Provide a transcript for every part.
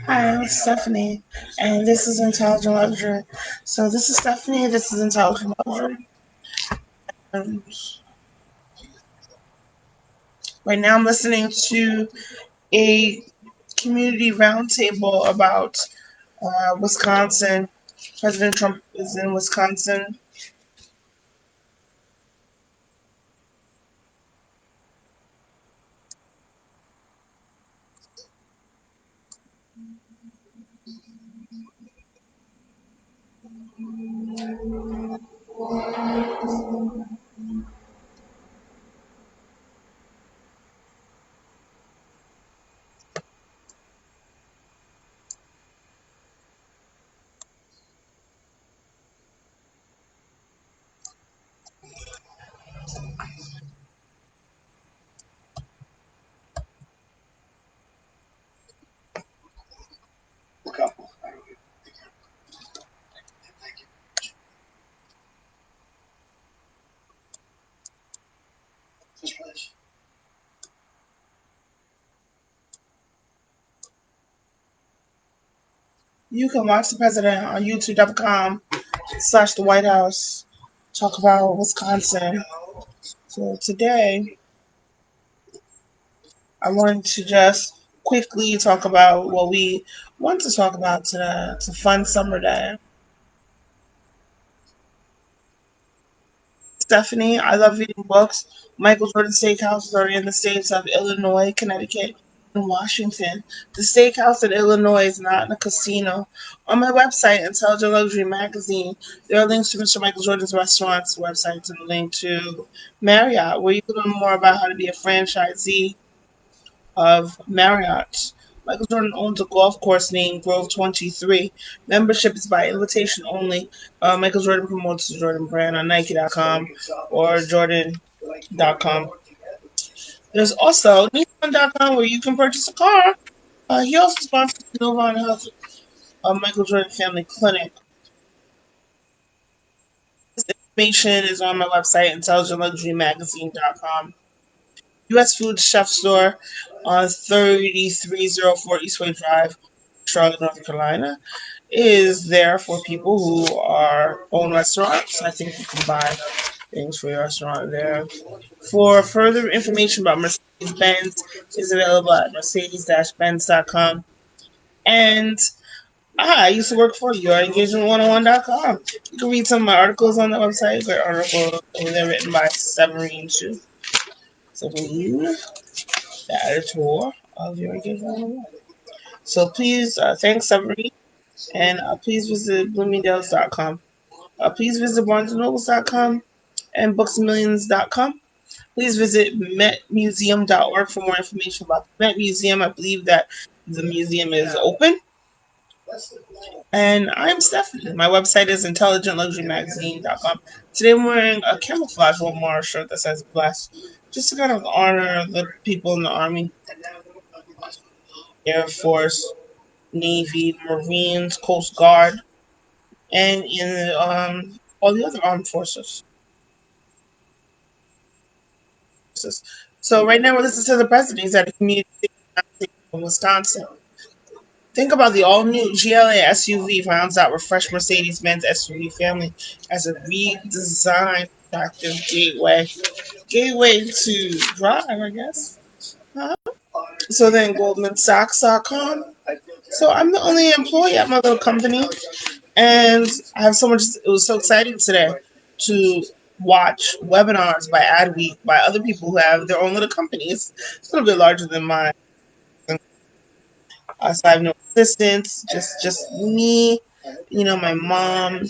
Hi, I'm Stephanie, and this is Intelligent Luxury. So this is Stephanie. This is Intelligent Luxury. Um, right now, I'm listening to a community roundtable about Wisconsin. President Trump is in Wisconsin. You can watch the president on YouTube.com/the White House talk about Wisconsin. So today, I wanted to just quickly talk about what we want to talk about today. It's a fun summer day. Stephanie, I love reading books. Michael Jordan Steakhouses are in the states of Illinois, Connecticut, and Washington. The steakhouse in Illinois is not in a casino. On my website, Intelligent Luxury Magazine, there are links to Mr. Michael Jordan's restaurant's websites and a link to Marriott, where you can learn more about how to be a franchisee of Marriott. Michael Jordan owns a golf course named Grove 23. Membership is by invitation only. Michael Jordan promotes the Jordan brand on Nike.com or Jordan.com. There's also Nissan.com where you can purchase a car. He also sponsors Novon Health, Michael Jordan Family Clinic. This information is on my website, intelligentluxurymagazine.com. U.S. Food Chef Store on 3304 Eastway Drive, Charlotte, North Carolina, is there for people who are own restaurants. I think you can buy things for your restaurant there. For further information about Mercedes Benz, is available at mercedes-benz.com. And I used to work for YourEngagement101.com. You can read some of my articles on the website. Great articles over there written by Severine Chu. Severine, the editor of Your Engagement 101. So please, thanks Severine, and please visit bloomingdales.com. Please visit barnesandnobles.com and booksmillions.com. Please visit metmuseum.org for more information about the Met Museum. I believe that the museum is open. And I'm Stephanie. My website is intelligentluxurymagazine.com. Today I'm wearing a camouflage Walmart shirt that says blessed, just to kind of honor the people in the Army, Air Force, Navy, Marines, Coast Guard, and in all the other armed forces. So right now we're listening to the president. He's at a community in Wisconsin. Think about the all-new GLA SUV rounds out refreshed Mercedes-Benz SUV family as a redesigned attractive gateway to drive, I guess. Huh? So then GoldmanSachs.com. So I'm the only employee at my little company, and I have so much. It was so exciting today to watch webinars by Adweek by other people who have their own little companies. It's a little bit larger than mine. So I have no assistants, just me. My mom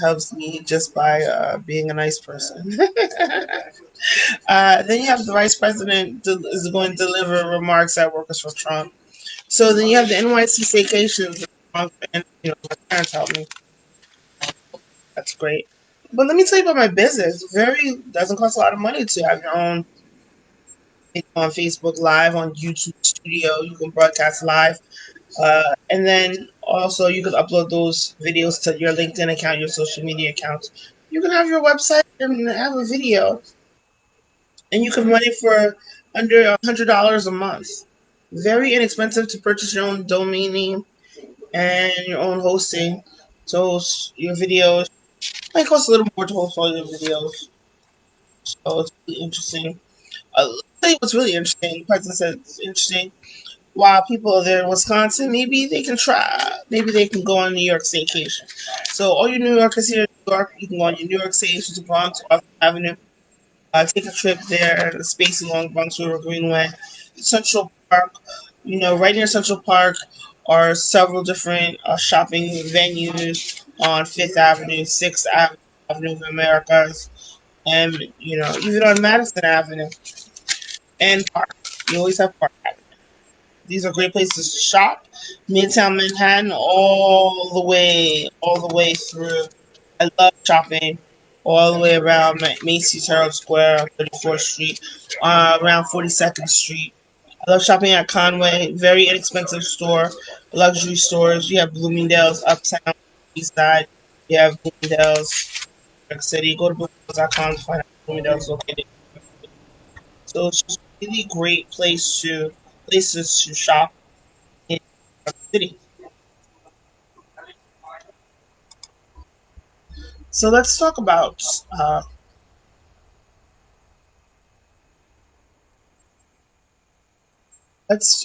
helps me just by being a nice person. Then you have the vice president is going to deliver remarks at Workers for Trump. So then you have the NYC staycations, and my parents help me. That's great. But let me tell you about my business. Very doesn't cost a lot of money to have your own on Facebook Live, on YouTube Studio. You can broadcast live. And then also you can upload those videos to your LinkedIn account, your social media accounts. You can have your website and have a video, and you can run it for under $100 a month. Very inexpensive to purchase your own domain name and your own hosting. So your videos might cost a little more to host all your videos. So it's really interesting. Let's tell you what's really interesting. The president said it's interesting. While people are there in Wisconsin, maybe they can try. Maybe they can go on New York staycation. So all your New Yorkers here in New York, you can go on your New York staycation to Bronx Avenue. Take a trip there, the space along Bronx River Greenway, Central Park. Right near Central Park are several different shopping venues on Fifth Avenue, Sixth Avenue, Avenue of Americas, and even on Madison Avenue and Park. You always have Park. These are great places to shop. Midtown Manhattan, all the way through. I love shopping all the way around Macy's Herald Square on 34th Street, around 42nd Street. I love shopping at Conway, very inexpensive store, luxury stores. You have Bloomingdale's uptown, east side. You have Bloomingdale's, New York City. Go to bloomingdale's.com to find out Bloomingdale's located. So it's just a really great places to shop in New York City. So uh, let's talk about let's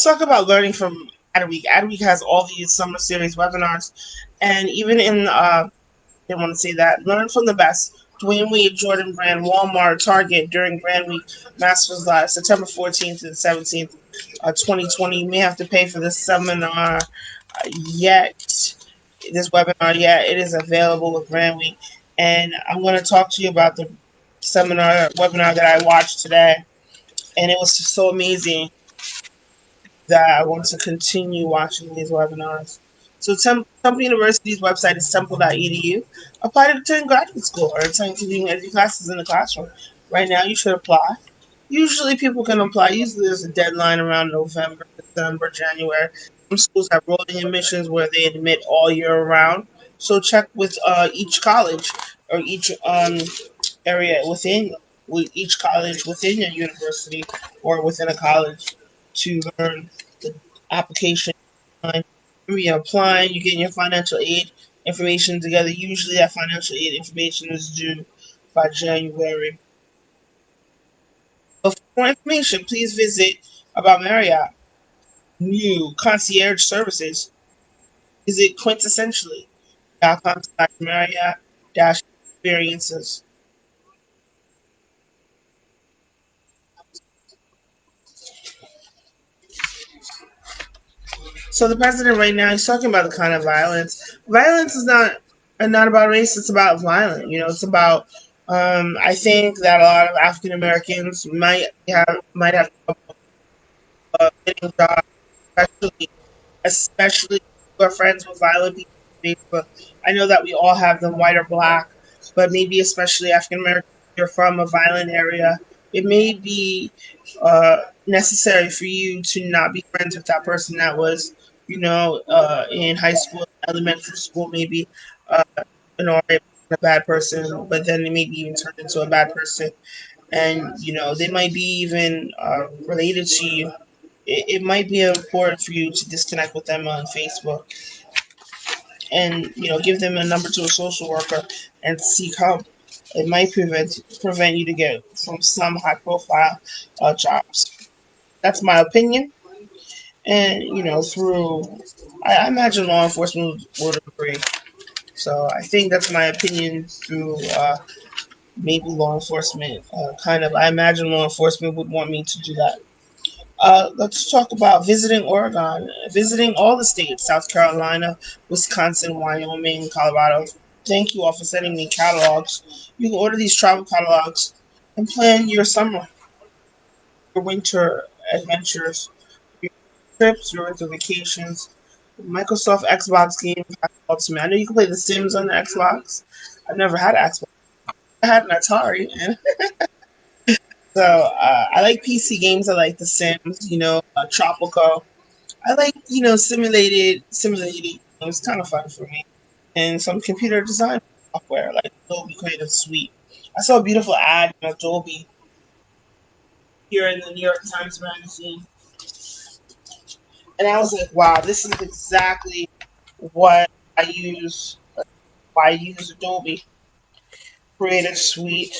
talk about learning from Adweek. Adweek has all these summer series webinars, and even in didn't want to say that. Learn from the best. Dwayne Wade, Jordan Brand, Walmart, Target during Brand Week Masters Live, September 14th to the 17th, 2020. You may have to pay for this seminar yet. This webinar yet. It is available with Brand Week. And I'm going to talk to you about the webinar that I watched today. And it was just so amazing that I want to continue watching these webinars. So Temple University's website is temple.edu. Apply to attend graduate school or attend continuing education classes in the classroom. Right now, you should apply. Usually, people can apply. Usually, there's a deadline around November, December, January. Some schools have rolling admissions where they admit all year round. So check with each college or each area within with each college within your university or within a college to learn the application. You're applying, you're getting your financial aid information together. Usually, that financial aid information is due by January. But for more information, please visit about Marriott new concierge services. Visit quintessentially.com/Marriott-experiences. So the president right now he's talking about the kind of violence. Violence is not about race. It's about violence. It's about. I think that a lot of African Americans might have getting jobs, especially especially who are friends with violent people on Facebook. I know that we all have them, white or black, but maybe especially African American, if you're from a violent area, it may be necessary for you to not be friends with that person that was, in high school, elementary school, maybe, uh, a bad person, but then they maybe even turned into a bad person, and they might be even related to you. It might be important for you to disconnect with them on Facebook and give them a number to a social worker and seek help. It might prevent you to get from some high profile jobs. That's my opinion, and through I imagine law enforcement would agree. So I think that's my opinion through maybe law enforcement. Kind of, I imagine law enforcement would want me to do that. Let's talk about visiting Oregon, visiting all the states, South Carolina, Wisconsin, Wyoming, Colorado. Thank you all for sending me catalogs. You can order these travel catalogs and plan your summer, your winter adventures, your trips, your winter vacations. Microsoft Xbox games have called to me. I know you can play The Sims on the Xbox. I've never had an Xbox. I had an Atari, and so I like PC games. I like The Sims, Tropico. I like, simulated. It's kind of fun for me. And some computer design software like Adobe Creative Suite. I saw a beautiful ad in Adobe here in the New York Times Magazine, and I was like, wow, this is exactly what I use. Why I use Adobe Creative Suite.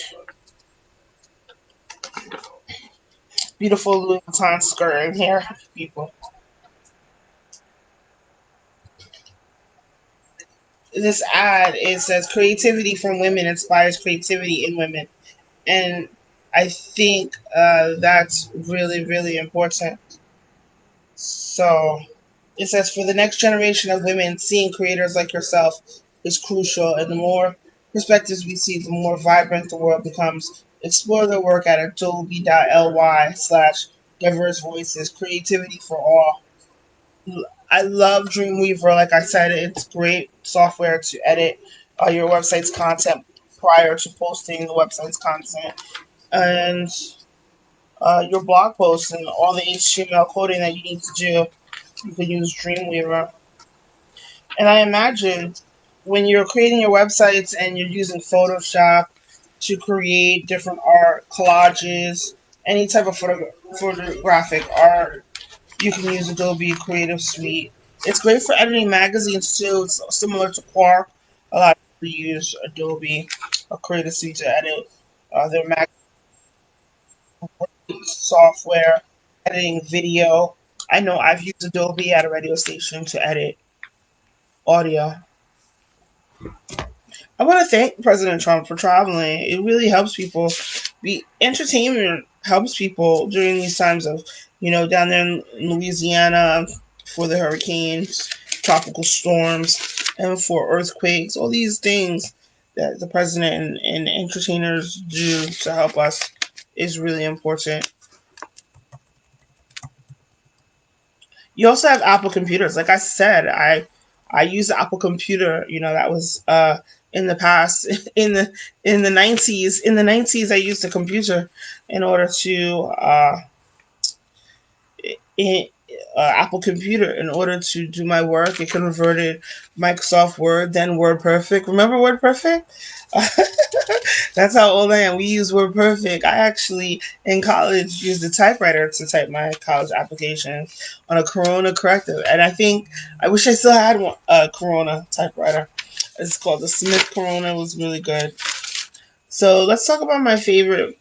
Beautiful Louis Vuitton skirt in here, people. This ad, it says creativity from women inspires creativity in women, and I think that's really really important. So it says for the next generation of women, seeing creators like yourself is crucial, and the more perspectives we see, the more vibrant the world becomes. Explore their work at adobe.ly/diverse voices, creativity for all. I love Dreamweaver. Like I said, it's great software to edit your website's content prior to posting the website's content. And your blog posts and all the HTML coding that you need to do, you can use Dreamweaver. And I imagine when you're creating your websites and you're using Photoshop to create different art, collages, any type of photographic art, you can use Adobe Creative Suite. It's great for editing magazines too. It's similar to Quark. A lot of people use Adobe Creative Suite to edit their magazine software, editing video. I know I've used Adobe at a radio station to edit audio. I want to thank President Trump for traveling. It really helps people. Be entertainment helps people during these times of, down there in Louisiana for the hurricanes, tropical storms, and for earthquakes. All these things that the president and entertainers do to help us is really important. You also have Apple computers. Like I said, I use the Apple computer. That was in the past in the 90s. I used a computer in order to in, Apple computer in order to do my work. It converted Microsoft Word, then WordPerfect. Remember WordPerfect? That's how old I am. We use WordPerfect. I actually, in college, used a typewriter to type my college application on a Corona Corrective. And I wish I still had a Corona typewriter. It's called the Smith Corona. It was really good. So let's talk about my favorite.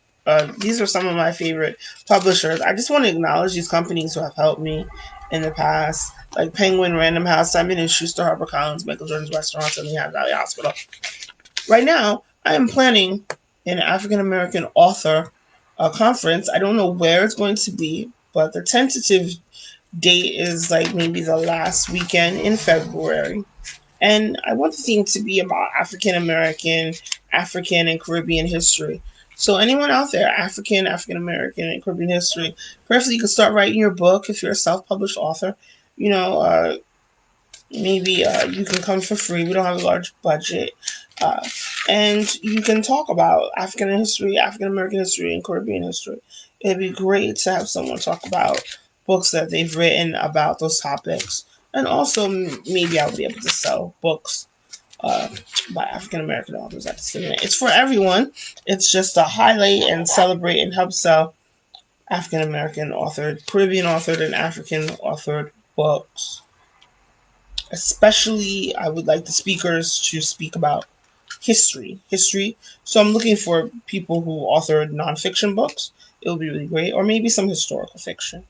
These are some of my favorite publishers. I just want to acknowledge these companies who have helped me in the past, like Penguin, Random House, Simon and Schuster, HarperCollins, Michael Jordan's Restaurants, and Lehigh Valley Hospital. Right now, I am planning an African American author conference. I don't know where it's going to be, but the tentative date is like maybe the last weekend in February. And I want the theme to be about African American, African, and Caribbean history. So, anyone out there, African American, and Caribbean history, preferably you can start writing your book if you're a self published author. You know, uh, Maybe you can come for free. We don't have a large budget. Uh, and you can talk about African history, African American history, and Caribbean history. It'd be great to have someone talk about books that they've written about those topics. And also, maybe I'll be able to sell books uh, by African American authors at this event. It's for everyone. It's just to highlight and celebrate and help sell African American authored, Caribbean authored, and African authored books. Especially, I would like the speakers to speak about history. So I'm looking for people who authored nonfiction books. It would be really great, or maybe some historical fiction.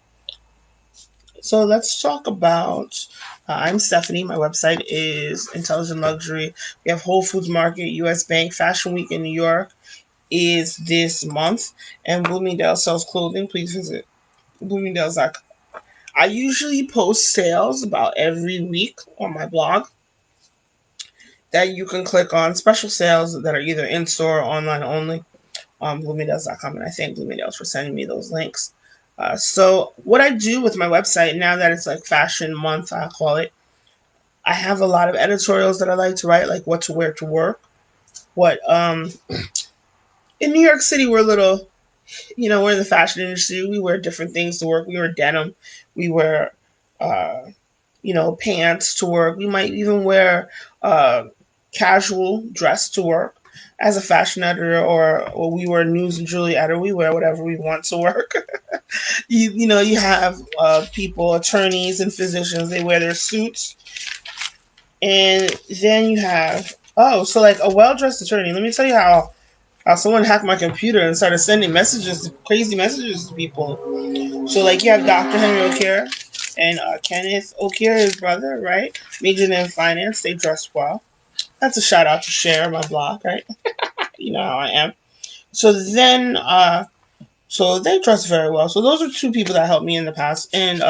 So let's talk about. I'm Stephanie. My website is Intelligent Luxury. We have Whole Foods Market, U.S. Bank, Fashion Week in New York is this month, and Bloomingdale sells clothing. Please visit Bloomingdale's.com. I usually post sales about every week on my blog that you can click on, special sales that are either in store or online only on Bloomingdale's.com. And I thank Bloomingdale's for sending me those links. So, what I do with my website now that it's like Fashion Month, I call it, I have a lot of editorials that I like to write, like what to wear to work. What In New York City, we're a little, we're in the fashion industry. We wear different things to work. We wear denim. We wear, uh, pants to work. We might even wear casual dress to work. as a fashion editor, or we were news and jewelry editor. We wear whatever we want to work. You have people, attorneys and physicians. They wear their suits, and then you have so like a well dressed attorney. Let me tell you how someone hacked my computer and started sending messages, crazy messages to people. So like you have Dr. Henry O'Kara and Kenneth O'Kara, his brother, right? Majored in finance. They dress well. That's a shout out to share my blog, right? You know how I am. So then, so they dress very well. So those are two people that helped me in the past. And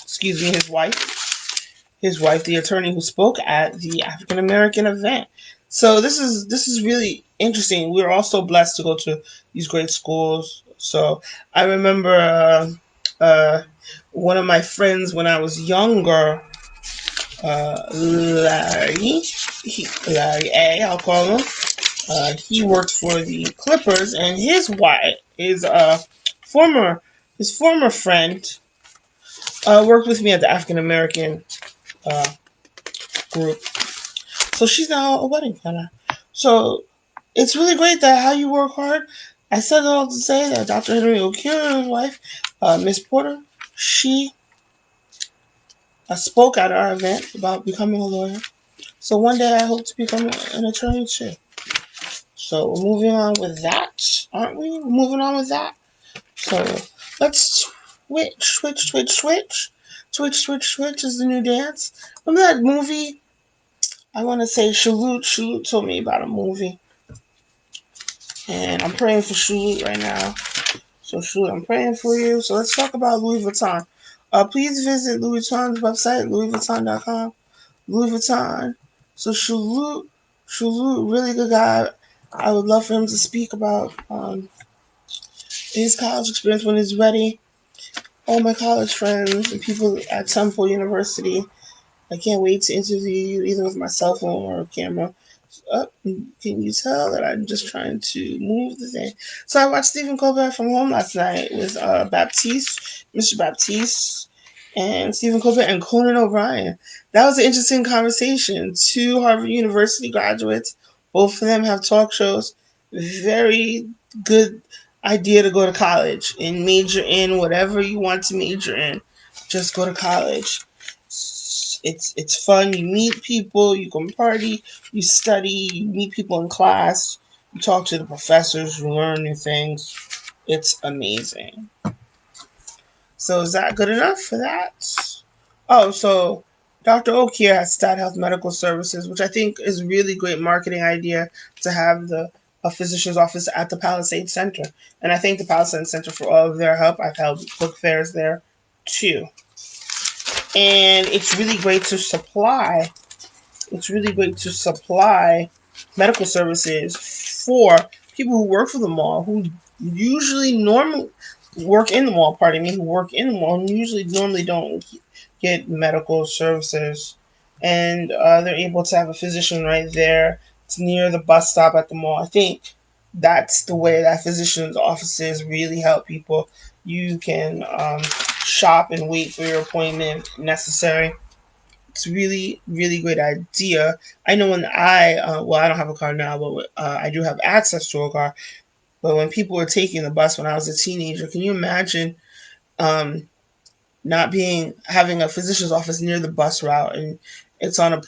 excuse me, his wife, the attorney who spoke at the African American event. So this is really interesting. We're also blessed to go to these great schools. So I remember uh, one of my friends when I was younger, Larry A. I'll call him. He worked for the Clippers, and his wife, former his former friend, worked with me at the African American uh, group. So she's now a wedding planner. So it's really great that how you work hard. I said it all to say that Dr. Henry O'Kara's wife, Miss Porter, she spoke at our event about becoming a lawyer. So one day I hope to become an attorney too. So we're moving on with that, aren't we? We're moving on with that. So let's switch is the new dance. Remember that movie? I want to say Shaloot. Shaloot told me about a movie, and I'm praying for Shaloot right now. So Shaloot, I'm praying for you. So let's talk about Louis Vuitton. Please visit Louis Vuitton's website, louisvuitton.com. Louis Vuitton. So Shaloot, really good guy. I would love for him to speak about his college experience when he's ready. All my college friends and people at Temple University. I can't wait to interview you either with my cell phone or a camera. Can you tell that I'm just trying to move the thing? So I watched Stephen Colbert from home last night with Baptiste, Mr. Baptiste, and Stephen Colbert and Conan O'Brien. That was an interesting conversation. Two Harvard University graduates, both of them have talk shows. Very good idea to go to college and major in whatever you want to major in. Just go to college. It's fun. You meet people. You can party. You study. You meet people in class. You talk to the professors. You learn new things. It's amazing. So is that good enough for that? Oh, so Dr. Oak here has Stat Health Medical Services, which I think is a really great marketing idea to have a physician's office at the Palisades Center. And I thank the Palisades Center for all of their help. I've held book fairs there too. And it's really great to supply medical services for people who work for the mall, who usually normally work in the mall, pardon me, who work in the mall, and usually normally don't get medical services. And they're able to have a physician right there. It's near the bus stop at the mall. I think that's the way that physicians' offices really help people. You can shop and wait for your appointment if necessary. It's really, really great idea. I know when I don't have a car now, but I do have access to a car. But when people were taking the bus when I was a teenager, can you imagine um, not having a physician's office near the bus route, and it's on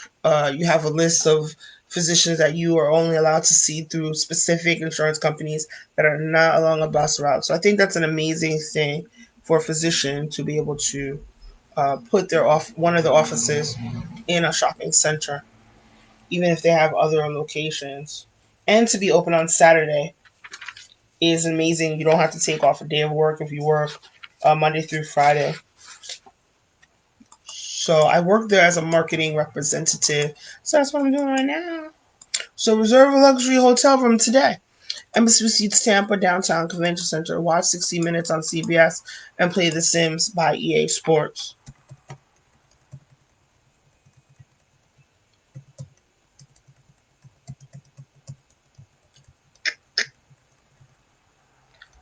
you have a list of physicians that you are only allowed to see through specific insurance companies that are not along a bus route. So I think that's an amazing thing for a physician to be able to put one of their offices in a shopping center, even if they have other locations. And to be open on Saturday is amazing. You don't have to take off a day of work if you work Monday through Friday. So I work there as a marketing representative. So that's what I'm doing right now. So reserve a luxury hotel room today. Embassy Suites Tampa Downtown Convention Center. Watch 60 Minutes on CBS and play The Sims by EA Sports.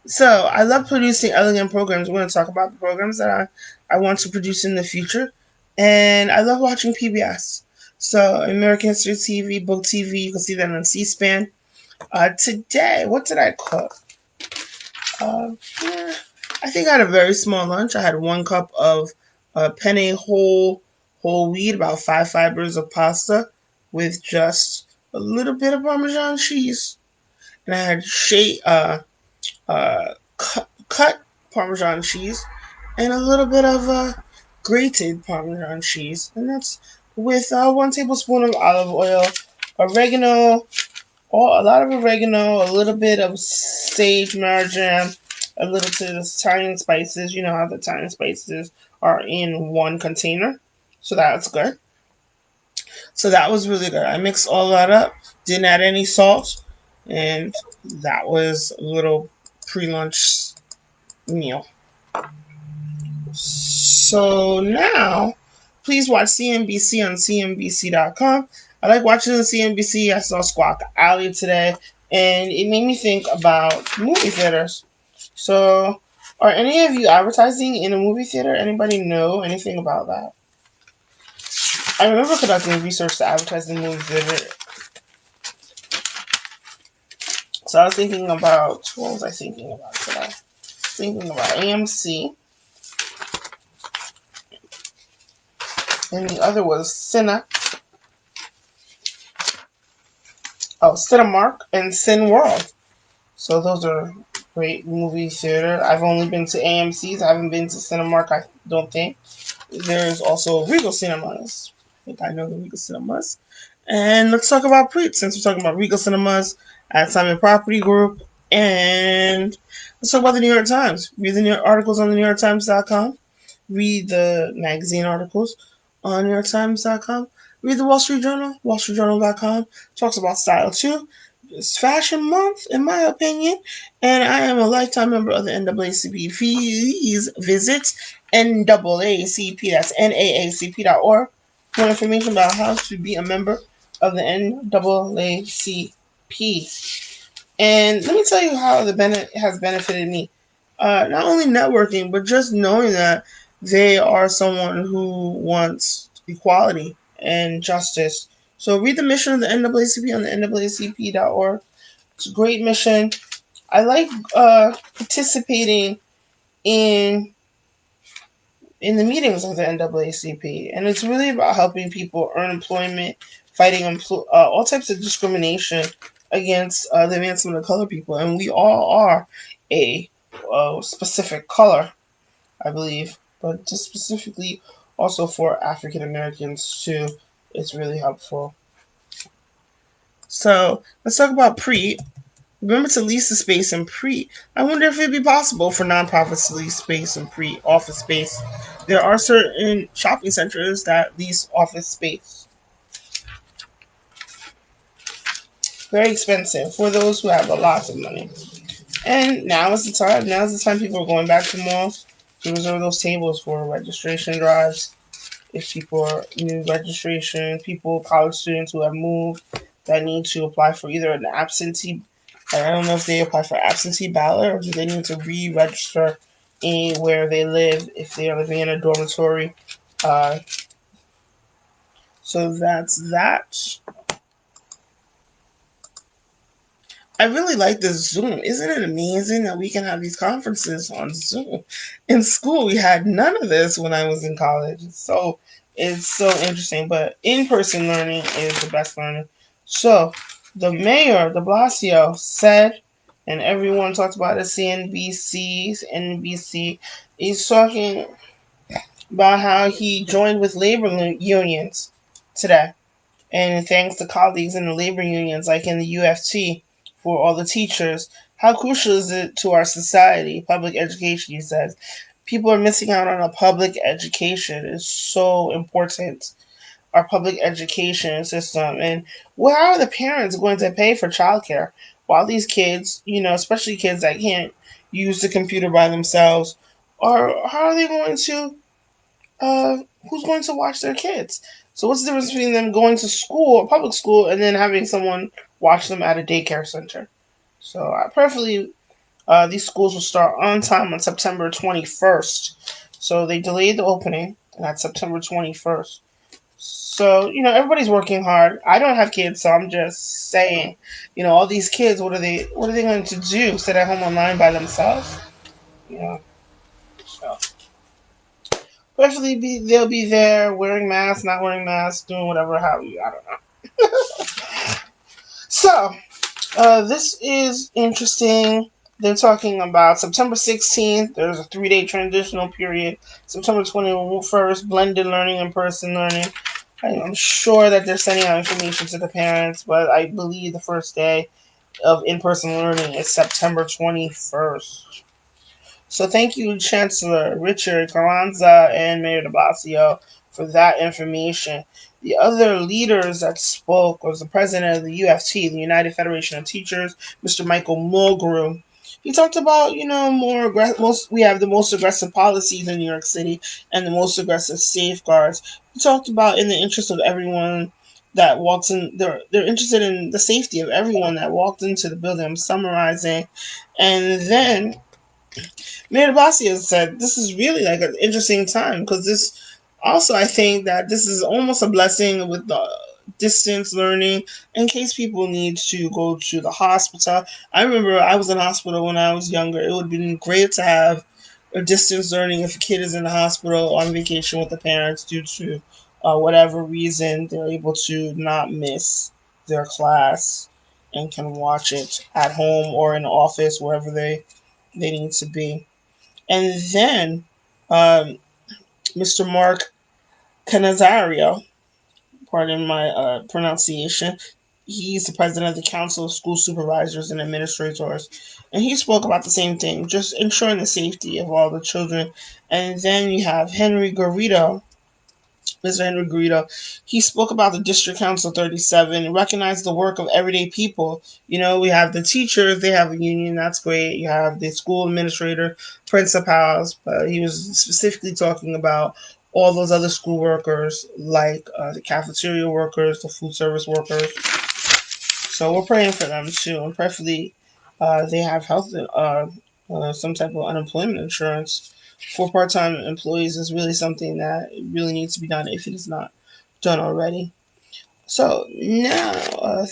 So I love producing elegant programs. We're going to talk about the programs that I want to produce in the future. And I love watching PBS. So American History TV, Book TV, you can see that on C-SPAN. Today, what did I cook? Yeah, I think I had a very small lunch. I had 1 cup of penne whole wheat, about 5 fibers of pasta with just a little bit of Parmesan cheese, and I had cut Parmesan cheese and a little bit of grated Parmesan cheese, and that's with 1 tablespoon of olive oil, oregano, a lot of oregano, a little bit of sage marjoram, a little bit of Italian spices. You know how the Italian spices are in one container, so that's good. So that was really good. I mixed all that up, didn't add any salt, and that was a little pre-lunch meal. So now, please watch CNBC on CNBC.com. I like watching the CNBC. I saw Squawk Alley today, and it made me think about movie theaters. So, are any of you advertising in a movie theater? Anybody know anything about that? I remember conducting research to advertise in the movie theater. So I was thinking about, what was I thinking about today? Thinking about AMC, and the other was Cinemark and Cineworld. So those are great movie theater. I've only been to AMC's. I haven't been to Cinemark, I don't think. There's also Regal Cinemas. I think I know the Regal Cinemas. And let's talk about Preet, since we're talking about Regal Cinemas at Simon Property Group. And let's talk about the New York Times. Read the articles on the NewYorkTimes.com. Read the magazine articles on NewYorkTimes.com. Read the Wall Street Journal, WallStreetJournal.com. Talks about style too. It's Fashion Month, in my opinion, and I am a lifetime member of the NAACP. Please visit NAACP, that's NAACP.org, for more information about how to be a member of the NAACP. And let me tell you how has benefited me. Not only networking, but just knowing that they are someone who wants equality and justice. So read the mission of the NAACP on the NAACP.org. It's a great mission. I like participating in the meetings of the NAACP, and it's really about helping people earn employment, fighting all types of discrimination against the advancement of colored people, and we all are a specific color, I believe, but just specifically also for African Americans too. It's really helpful. So let's talk about pre. Remember to lease the space in pre. I wonder if it'd be possible for nonprofits to lease space in pre office space. There are certain shopping centers that lease office space. Very expensive for those who have a lot of money. And now is the time. Now is the time people are going back to malls to reserve those tables for registration drives. If people are new registration, college students who have moved that need to apply for either an absentee, I don't know if they apply for absentee ballot or do they need to re-register in where they live if they are living in a dormitory. Uh, so that's that. I really like this Zoom. Isn't it amazing that we can have these conferences on Zoom? In school, we had none of this when I was in college. It's so interesting, but in-person learning is the best learning. So the mayor, De Blasio, said, and everyone talked about it, CNBC's NBC, he's talking about how he joined with labor unions today and thanks to colleagues in the labor unions, like in the UFT, for all the teachers. How crucial is it to our society? Public education, he says. People are missing out on a public education. It's so important. Our public education system. And how are the parents going to pay for childcare while these kids, especially kids that can't use the computer by themselves, or how are they going to uh, who's going to watch their kids? So what's the difference between them going to school, public school, and then having someone watch them at a daycare center? So preferably these schools will start on time on September 21st. So they delayed the opening, and that's September 21st. So, everybody's working hard. I don't have kids, so I'm just saying, all these kids, what are they going to do? Sit at home online by themselves? You know, so especially they'll be there wearing masks, not wearing masks, doing whatever, how you, I don't know. So, this is interesting. They're talking about September 16th. There's a 3-day transitional period. September 21st, blended learning and person learning. I'm sure that they're sending out information to the parents, but I believe the first day of in-person learning is September 21st. So thank you, Chancellor Richard Carranza and Mayor de Blasio, for that information. The other leaders that spoke was the president of the UFT, the United Federation of Teachers, Mr. Michael Mulgrew. He talked about, we have the most aggressive policies in New York City and the most aggressive safeguards. He talked about in the interest of everyone that walks in, they're interested in the safety of everyone that walked into the building. I'm summarizing. And then Mayor Blasio said this is really like an interesting time because this also I think that this is almost a blessing with the distance learning in case people need to go to the hospital. I remember I was in hospital when I was younger. It would have been great to have a distance learning if a kid is in the hospital on vacation with the parents due to whatever reason they're able to not miss their class and can watch it at home or in the office wherever they need to be. And then Mr. Mark Canazario, pardon my pronunciation, he's the president of the Council of School Supervisors and Administrators. And he spoke about the same thing, just ensuring the safety of all the children. And then you have Henry Garrido, Mr. Henry Guido, he spoke about the District Council 37 and recognized the work of everyday people. We have the teachers, they have a union, that's great. You have the school administrator, principals, but he was specifically talking about all those other school workers, like the cafeteria workers, the food service workers. So we're praying for them too, and preferably they have health, some type of unemployment insurance for part-time employees is really something that really needs to be done if it is not done already. So now,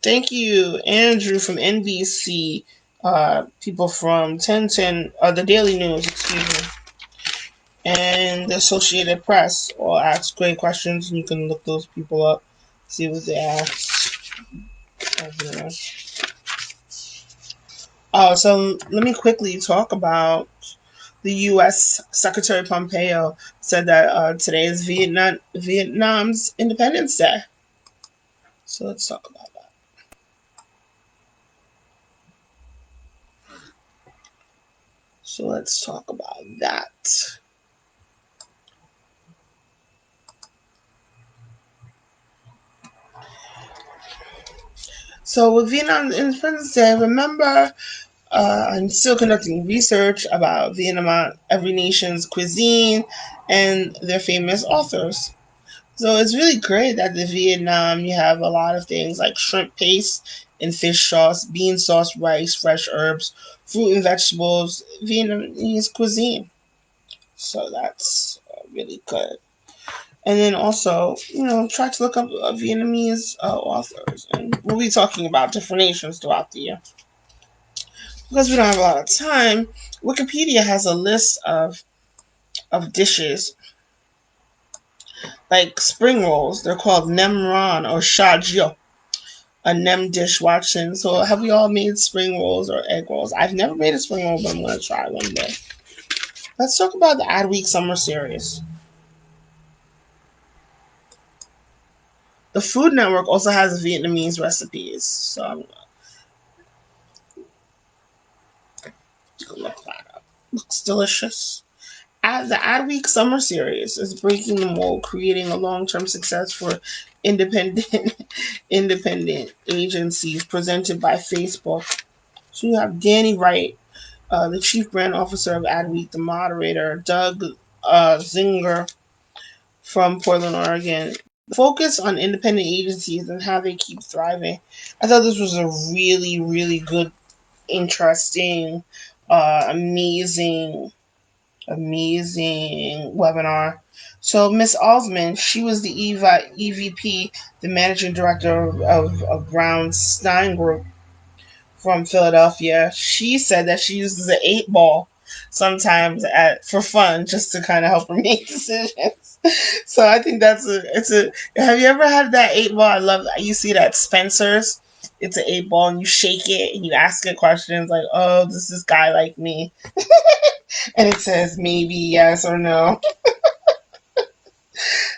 thank you, Andrew from NBC, people from 1010, the Daily News, excuse me, and the Associated Press all ask great questions, and you can look those people up, see what they ask. So let me quickly talk about the U.S. Secretary Pompeo said that today is Vietnam's Independence Day. So let's talk about that. So let's talk about that. So with Vietnam's Independence Day, remember I'm still conducting research about Vietnam, every nation's cuisine, and their famous authors. So it's really great that in Vietnam you have a lot of things like shrimp paste and fish sauce, bean sauce, rice, fresh herbs, fruit and vegetables, Vietnamese cuisine. So that's really good. And then also, try to look up Vietnamese authors. And we'll be talking about different nations throughout the year. Because we don't have a lot of time, Wikipedia has a list of dishes like spring rolls. They're called nem ron or sha jiu, a nem dish watching. So have we all made spring rolls or egg rolls? I've never made a spring roll, but I'm going to try one day. Let's talk about the Adweek Summer Series. The Food Network also has Vietnamese recipes. So I'm going to look that up. Looks delicious. The Adweek Summer Series is breaking the mold, creating a long-term success for independent independent agencies presented by Facebook. So you have Danny Wright, the chief brand officer of Adweek, the moderator, Doug Zinger from Portland, Oregon. Focus on independent agencies and how they keep thriving. I thought this was a really, really good, interesting, amazing Amazing webinar. So Miss Osman, she was the EVP, the managing director of Brown Stein Group from Philadelphia. She said that she uses an 8 ball sometimes for fun, just to kind of help her make decisions. So I think that's a it's a. Have you ever had that 8 ball? I love that. You see that at Spencer's. It's an 8 ball, and you shake it and you ask it questions like, "Oh, does this guy like me?" And it says maybe yes or no.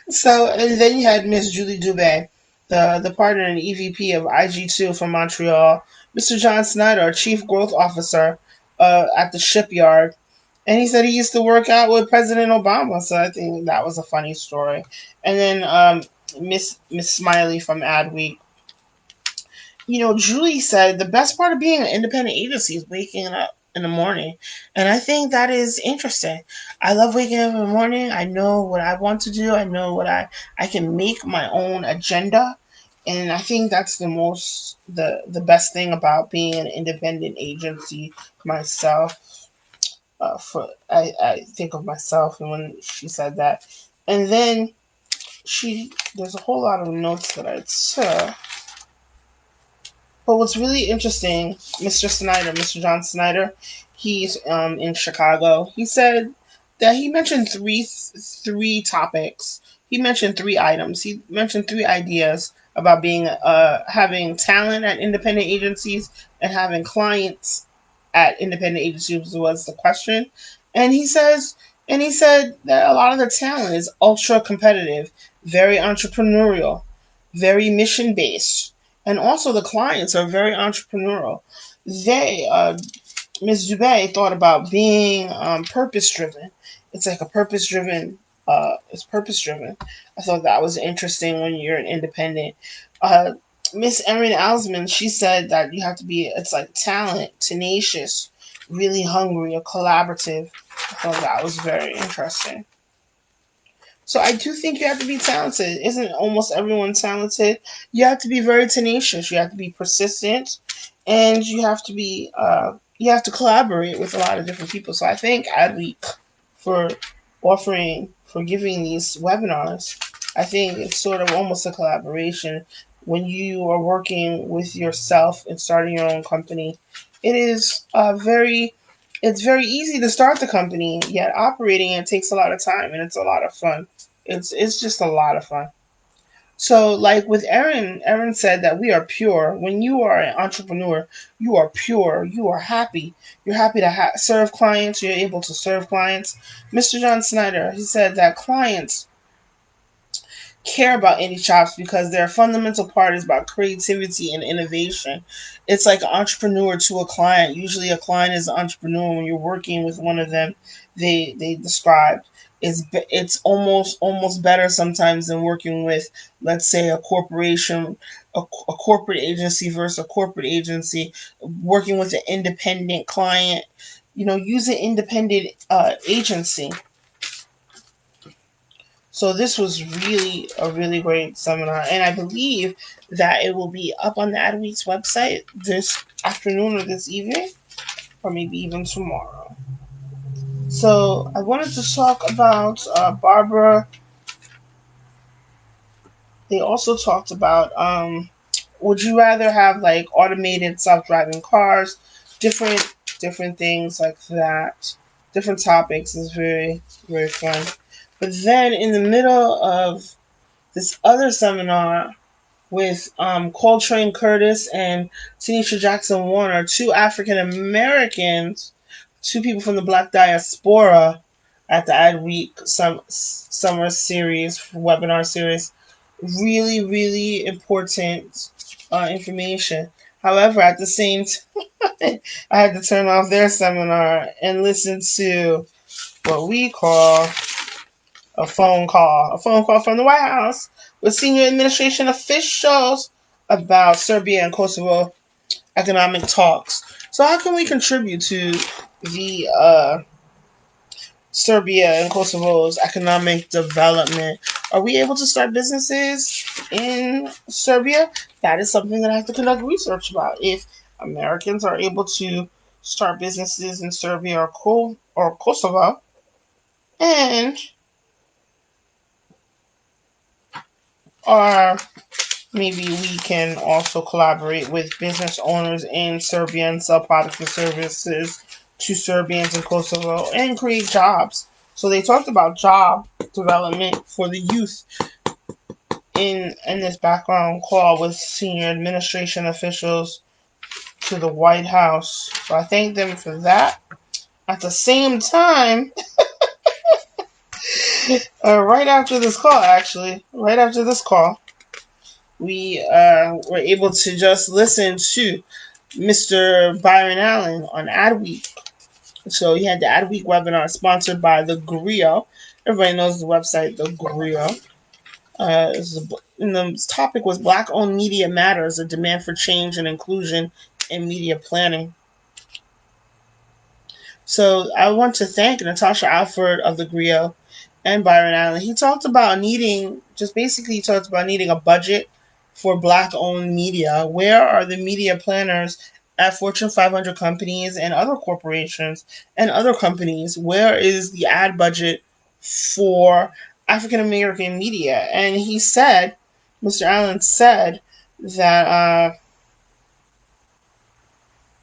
So, and then you had Miss Julie Dubé, the partner and EVP of IG2 from Montreal, Mr. John Snyder, Chief Growth Officer at the shipyard. And he said he used to work out with President Obama, so I think that was a funny story. And then Miss Smiley from Adweek. Julie said the best part of being an independent agency is waking up in the morning. And I think that is interesting. I love waking up in the morning. I know what I want to do. I know what I can make my own agenda. And I think that's the best thing about being an independent agency myself. I think of myself and when she said that. And then there's a whole lot of notes that I took. But what's really interesting, Mr. John Snyder, he's in Chicago. He said that he mentioned three topics. He mentioned 3 items. He mentioned 3 ideas about being having talent at independent agencies and having clients at independent agencies was the question. And he said that a lot of the talent is ultra competitive, very entrepreneurial, very mission based, and also the clients are very entrepreneurial. They, Ms. Dubé thought about being purpose driven. It's like a purpose driven. It's purpose driven. I thought that was interesting when you're an independent. Uh, Miss Erin Alsman, she said that you have to be. It's like talent, tenacious, really hungry, or collaborative. I thought that was very interesting. So I do think you have to be talented. Isn't almost everyone talented? You have to be very tenacious. You have to be persistent, and you have to collaborate with a lot of different people. So I thank Adweek for for giving these webinars. I think it's sort of almost a collaboration when you are working with yourself and starting your own company. It is it's very easy to start the company, yet operating it takes a lot of time and it's a lot of fun. It's just a lot of fun. So, like with Erin said that we are pure. When you are an entrepreneur, you are pure. You are happy. You're happy to serve clients. You're able to serve clients. Mr. John Snyder, he said that clients care about indie shops because their fundamental part is about creativity and innovation. It's like an entrepreneur to a client. Usually, a client is an entrepreneur when you're working with one of them. They described it's almost better sometimes than working with, let's say, a corporation, a corporate agency versus a corporate agency. Working with an independent client, use an independent agency. So this was really a really great seminar, and I believe that it will be up on the Adweek's website this afternoon or this evening, or maybe even tomorrow. So I wanted to talk about Barbara. They also talked about would you rather have like automated self-driving cars, different different things like that, different topics is very fun. But then in the middle of this other seminar with Coltrane Curtis and Tanisha Jackson Warner, 2 African Americans, 2 people from the Black diaspora at the Adweek summer series, webinar series. Really, really important information. However, at the same time, I had to turn off their seminar and listen to what we call a phone call from the White House with senior administration officials about Serbia and Kosovo economic talks. So, how can we contribute to the Serbia and Kosovo's economic development? Are we able to start businesses in Serbia? That is something that I have to conduct research about. If Americans are able to start businesses in Serbia or Kosovo, And our maybe we can also collaborate with business owners in Serbia and sell products and services to Serbians in Kosovo and create jobs. So they talked about job development for the youth in this background call with senior administration officials to the White House. So I thank them for that. At the same time, right after this call, actually, right after this call, we were able to just listen to Mr. Byron Allen on Adweek. So he had the Adweek webinar sponsored by the Grio. Everybody knows the website, the Grio. And the topic was Black-owned media matters: a demand for change and inclusion in media planning. So I want to thank Natasha Alford of the Grio and Byron Allen. He talked about needing, just basically he talked about needing a budget for Black-owned media. Where are the media planners at Fortune 500 companies and other corporations and other companies? Where is the ad budget for African American media? And he said, Mr. Allen said that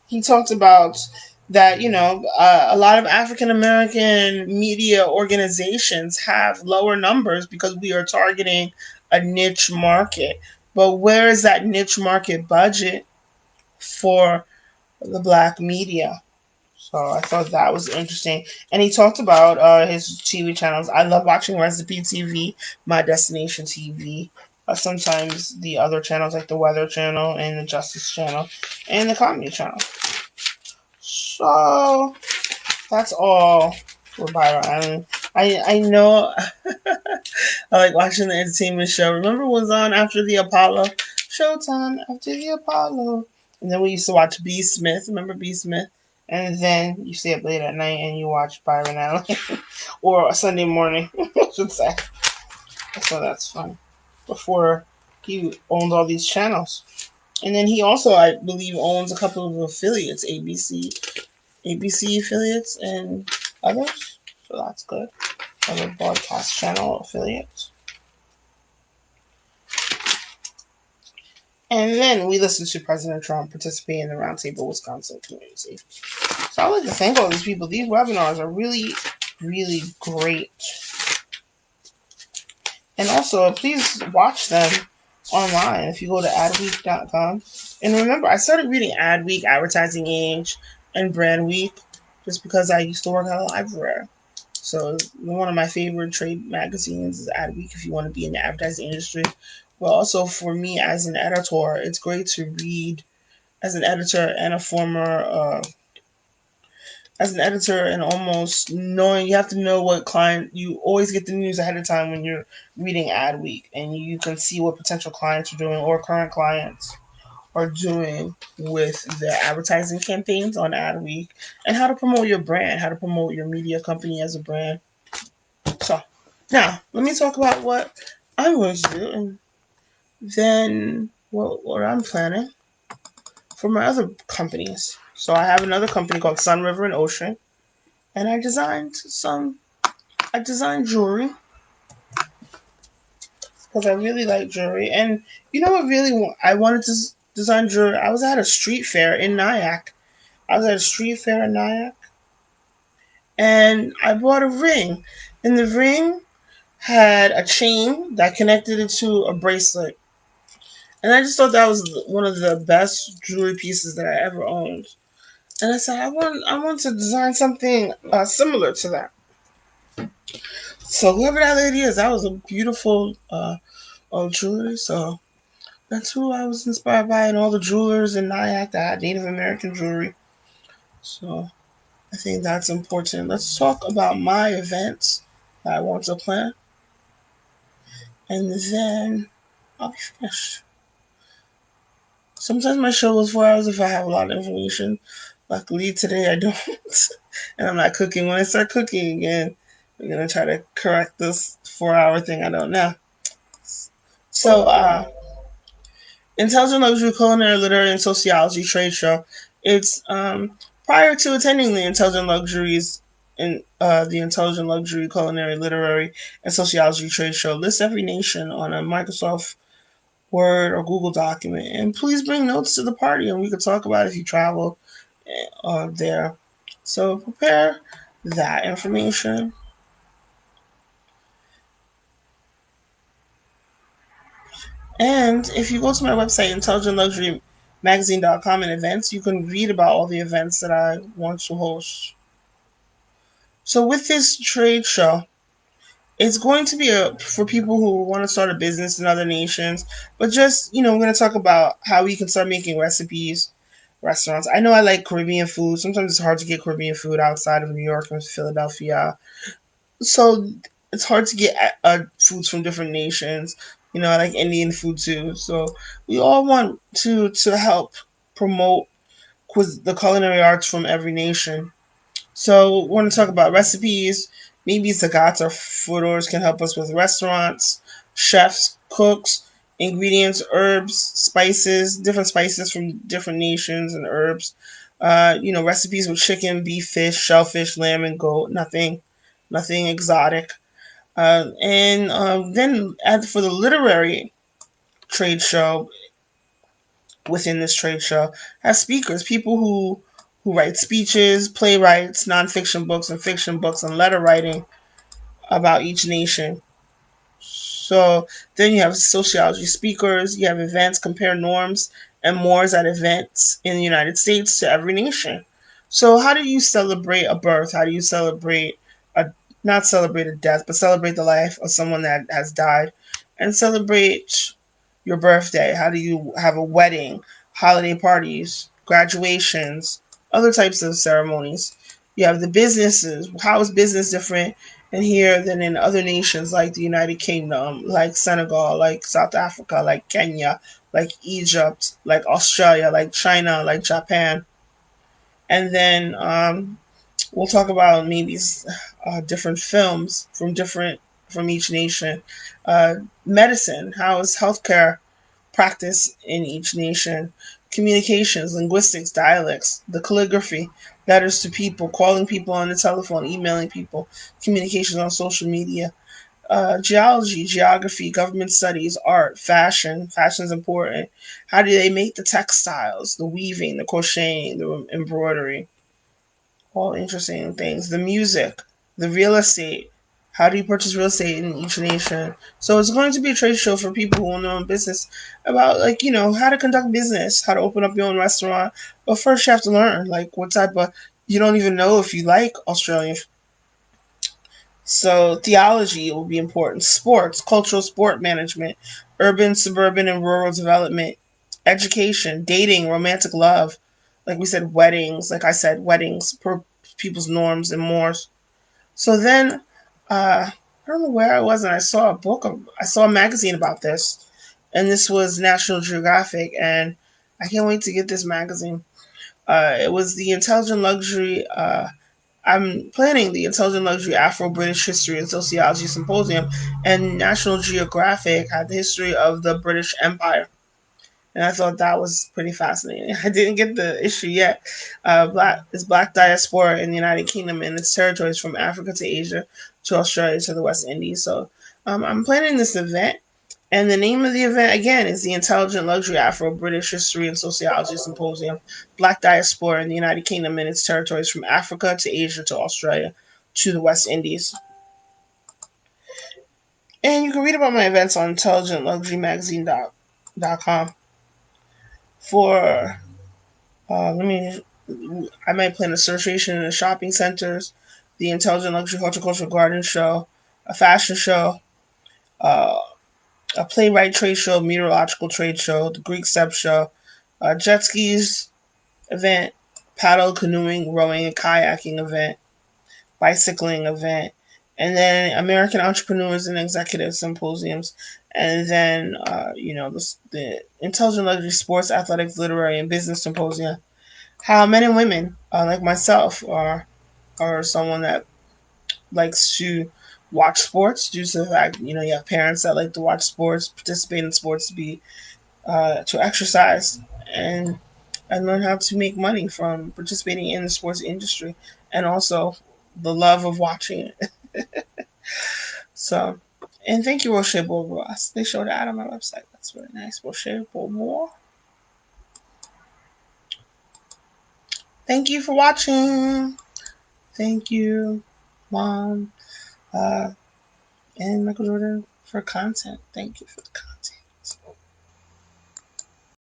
he talked about that a lot of African American media organizations have lower numbers because we are targeting a niche market. But where is that niche market budget for the Black media? So I thought that was interesting. And he talked about his TV channels. I love watching Recipe TV, My Destination TV. Sometimes the other channels like the Weather Channel and the Justice Channel and the Comedy Channel. So that's all for Byron Island. I know I like watching the entertainment show. Remember it was on after the Apollo? Showtime after the Apollo. And then we used to watch B. Smith. Remember B. Smith? And then you stay up late at night and you watch Byron Allen. Or a Sunday morning, I should say. So that's fun. Before he owned all these channels. And then he also, I believe, owns a couple of affiliates, ABC affiliates and others. So that's good. Other broadcast channel affiliates. And then we listened to President Trump participate in the Roundtable Wisconsin community. So I'd like to thank all these people. These webinars are really, really great. And also, please watch them online if you go to adweek.com. And remember, I started reading Adweek, Advertising Age, and Brand Week just because I used to work at a library. So one of my favorite trade magazines is Adweek if you want to be in the advertising industry. But also for me as an editor, it's great to read as an editor and a former as an editor and almost knowing you have to know what client you always get the news ahead of time when you're reading Adweek and you can see what potential clients are doing or current clients are doing with their advertising campaigns on Adweek and how to promote your brand, how to promote your media company as a brand. So now let me talk about what I'm going to do and then what I'm planning for my other companies. So I have another company called Sun River and Ocean, and I designed jewelry because I really like jewelry. And you know what really I wanted to design jewelry? I was at a street fair in Nyack. I was at a street fair in Nyack, and I bought a ring. And the ring had a chain that connected it to a bracelet. And I just thought that was one of the best jewelry pieces that I ever owned. And I said, I want to design something similar to that. So whoever that lady is, that was a beautiful jewelry. So that's who I was inspired by, and all the jewelers in Nyack that had Native American jewelry. So I think that's important. Let's talk about my events that I want to plan, and then I'll be finished. Sometimes my show goes 4 hours if I have a lot of information. Luckily today I don't, and I'm not cooking. When I start cooking again, I'm gonna try to correct this 4 hour thing I don't know. So, Intelligent Luxury Culinary Literary and Sociology Trade Show. It's prior to attending the Intelligent Luxuries the Intelligent Luxury Culinary Literary and Sociology Trade Show lists every nation on a Microsoft Word or Google document. And please bring notes to the party, and we could talk about it if you travel there. So prepare that information. And if you go to my website, intelligentluxurymagazine.com, and events, you can read about all the events that I want to host. So with this trade show, it's going to be for people who want to start a business in other nations, but just, we're going to talk about how we can start making recipes, restaurants. I know I like Caribbean food. Sometimes it's hard to get Caribbean food outside of New York and Philadelphia. So it's hard to get foods from different nations. I like Indian food too. So we all want to help promote the culinary arts from every nation. So we want to talk about recipes. Maybe Zagat or Foodors can help us with restaurants, chefs, cooks, ingredients, herbs, spices, different spices from different nations and herbs. Recipes with chicken, beef, fish, shellfish, lamb, and goat. Nothing exotic. And then for the literary trade show, within this trade show, have speakers, people who write speeches, playwrights, nonfiction books, and fiction books, and letter writing about each nation. So then you have sociology speakers, you have events, compare norms and mores at events in the United States to every nation. So how do you celebrate a birth? How do you celebrate a not celebrate a death, but celebrate the life of someone that has died, and celebrate your birthday? How do you have a wedding, holiday parties, graduations, other types of ceremonies? You have the businesses. How is business different in here than in other nations like the United Kingdom, like Senegal, like South Africa, like Kenya, like Egypt, like Australia, like China, like Japan? And then we'll talk about maybe different films from each nation. Medicine, how is healthcare practice in each nation? Communications, linguistics, dialects, the calligraphy, letters to people, calling people on the telephone, emailing people, communications on social media. Geology, geography, government studies, art, fashion. Fashion's important. How do they make the textiles, the weaving, the crocheting, the embroidery? All interesting things. The music, the real estate. How do you purchase real estate in each nation? So it's going to be a trade show for people who own their own business about, like, how to conduct business, how to open up your own restaurant. But first you have to learn, like, what type of, you don't even know if you like Australian. So theology will be important. Sports, cultural sport management, urban, suburban, and rural development, education, dating, romantic love. Like we said, weddings. Like I said, weddings, per people's norms and mores. So then, I don't know where I was, and I saw I saw a magazine about this, and this was National Geographic, and I can't wait to get this magazine. It was the Intelligent Luxury. I'm planning the Intelligent Luxury Afro-British History and Sociology Symposium, and National Geographic had the history of the British Empire. And I thought that was pretty fascinating. I didn't get the issue yet. Black diaspora in the United Kingdom and its territories from Africa to Asia to Australia to the West Indies. So I'm planning this event, and the name of the event, again, is the Intelligent Luxury Afro-British History and Sociology Symposium, Black Diaspora in the United Kingdom and its territories from Africa to Asia to Australia to the West Indies. And you can read about my events on intelligentluxurymagazine.com. For, let me, I might plan a association in the shopping centers, the Intelligent Luxury Horticultural Garden Show, a fashion show, uh, a playwright trade show, meteorological trade show, the Greek step show, jet skis event, paddle, canoeing, rowing, and kayaking event, bicycling event, and then American entrepreneurs and executive symposiums, and then the Intelligent Luxury Sports, Athletics, Literary, and Business Symposium. How men and women, like myself, are someone that likes to watch sports due to the fact you have parents that like to watch sports, participate in sports to exercise and learn how to make money from participating in the sports industry, and also the love of watching it. So, and thank you, Roche Bobois. They showed that on my website. That's really nice. Roche Bobois. Thank you for watching. Thank you, Mom, and Michael Jordan for content. Thank you for the content.